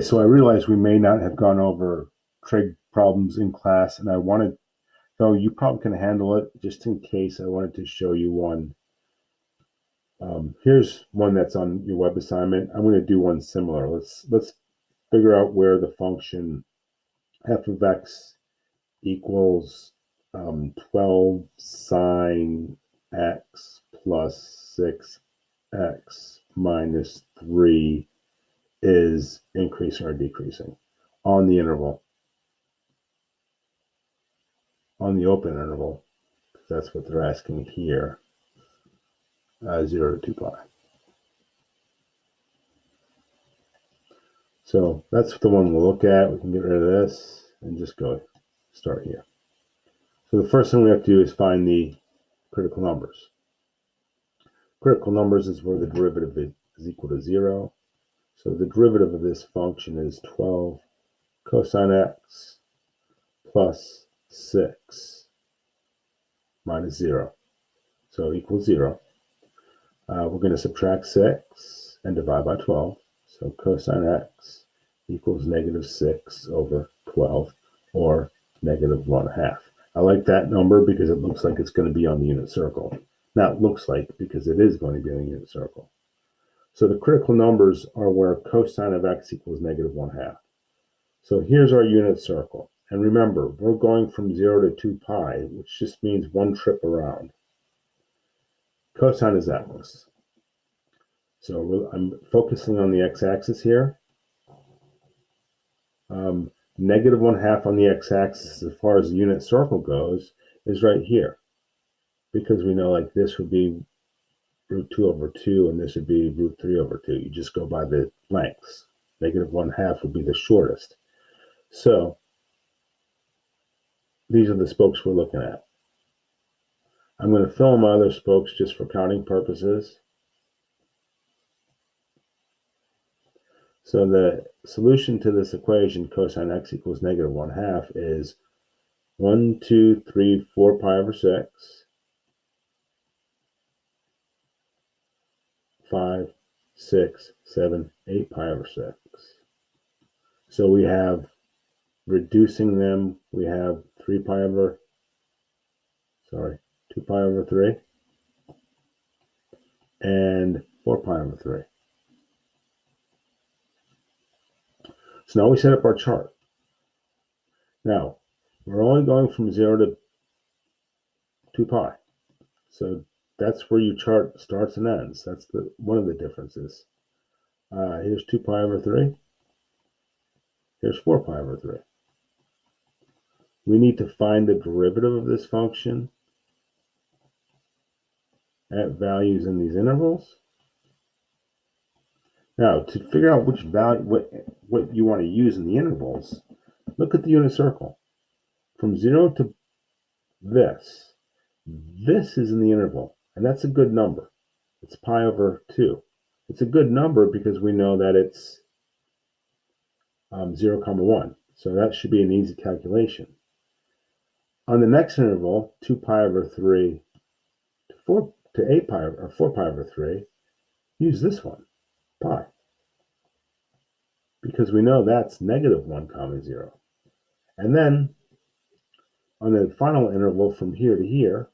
So I realized we may not have gone over trig problems in class, and I wanted, though you probably can handle it, just in case I wanted to show you one. Here's one that's on your web assignment. I'm going to do one similar. Let's figure out where the function f of x equals 12 sine x plus 6x minus 3 is increasing or decreasing on the interval, on the open interval. That's what they're asking here, 0 to 2 pi. So that's the one we'll look at. We can get rid of this and just go start here. So the first thing we have to do is find the critical numbers. Critical numbers is where the derivative is equal to 0. So the derivative of this function is 12 cosine x plus 6 minus 0. So equals 0. We're going to subtract 6 and divide by 12. So cosine x equals negative 6 over 12, or negative 1/2. I like that number because it looks like it's going to be on the unit circle. Not looks like, because it is going to be on the unit circle. So the critical numbers are where cosine of x equals negative 1/2. So here's our unit circle. And remember, we're going from 0 to 2 pi, which just means one trip around. Cosine is x. So I'm focusing on the x-axis here. Negative 1/2 on the x-axis, as far as the unit circle goes, is right here. Because we know, like, this would be root 2 over 2, and this would be root 3 over 2. You just go by the lengths. Negative 1/2 would be the shortest. So these are the spokes we're looking at. I'm going to fill in my other spokes just for counting purposes. So the solution to this equation, cosine x equals negative 1/2, is 1, 2, 3, 4 pi over 6, 5, 6, 7, 8 pi over 6. So we have, reducing them, we have 2 pi over 3, and 4 pi over 3. So now we set up our chart. Now, we're only going from 0 to 2 pi. So that's where your chart starts and ends. That's one of the differences. Here's 2 pi over 3. Here's 4 pi over 3. We need to find the derivative of this function at values in these intervals. Now, to figure out which value, what you want to use in the intervals, look at the unit circle. From 0 to this is in the interval, and that's a good number. It's pi over 2. It's a good number because we know that it's 0, 1. So that should be an easy calculation. On the next interval, 2 pi over 3 to 8 pi or 4 pi over 3, use this one, pi. Because we know that's negative 1, 0. And then on the final interval from here to here,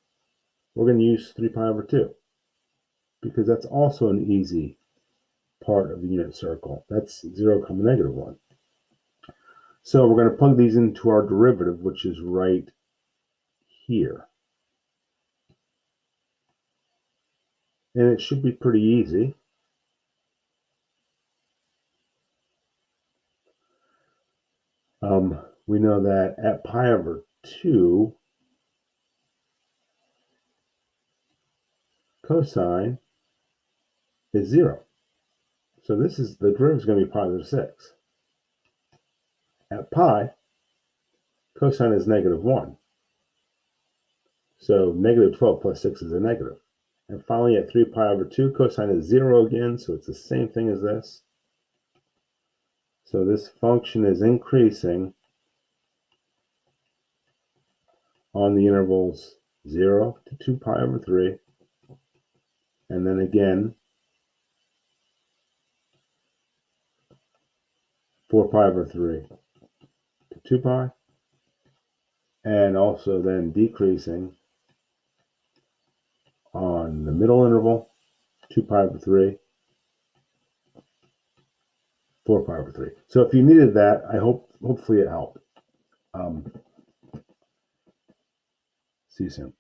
we're going to use 3 pi over 2. Because that's also an easy part of the unit circle. That's 0, negative 1. So we're going to plug these into our derivative, which is right here. And it should be pretty easy. We know that at pi over 2, cosine is 0. So the derivative is going to be positive 6. At pi, cosine is negative 1. So negative 12 plus 6 is a negative. And finally, at 3 pi over 2, cosine is 0 again, so it's the same thing as this. So this function is increasing on the intervals 0 to 2 pi over 3, and then again 4 pi over 3 to 2 pi. And also then decreasing on the middle interval, 2 pi over 3, 4 pi over 3. So if you needed that, hopefully it helped. See you soon.